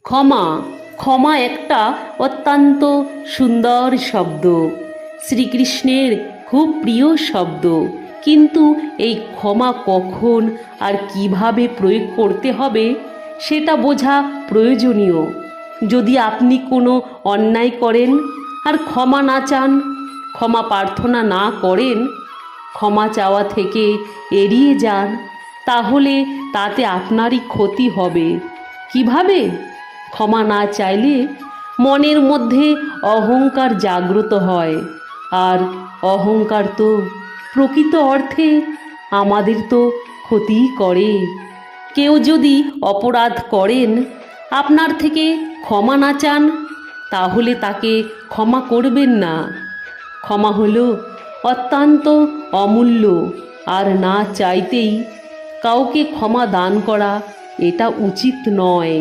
ক্ষমা ক্ষমা একটা অত্যন্ত সুন্দর শব্দ, শ্রীকৃষ্ণের খুব প্রিয় শব্দ। কিন্তু এই ক্ষমা কখন আর কিভাবে প্রয়োগ করতে হবে সেটা বোঝা প্রয়োজনীয়। যদি আপনি কোনো অন্যায় করেন আর ক্ষমা না চান, ক্ষমা প্রার্থনা না করেন, ক্ষমা চাওয়া থেকে এড়িয়ে যান, তাহলে তাতে আপনারই ক্ষতি হবে। কিভাবে? ক্ষমা না চাইলে মনের মধ্যে অহংকার জাগ্রত হয়, আর অহংকার তো প্রকৃত অর্থে আমাদের তো ক্ষতিই করে। কেউ যদি অপরাধ করেন, আপনার থেকে ক্ষমা না চান, তাহলে তাকে ক্ষমা করবেন না। ক্ষমা হলো অত্যন্ত অমূল্য, আর না চাইতেই কাউকে ক্ষমা দান করা এটা উচিত নয়।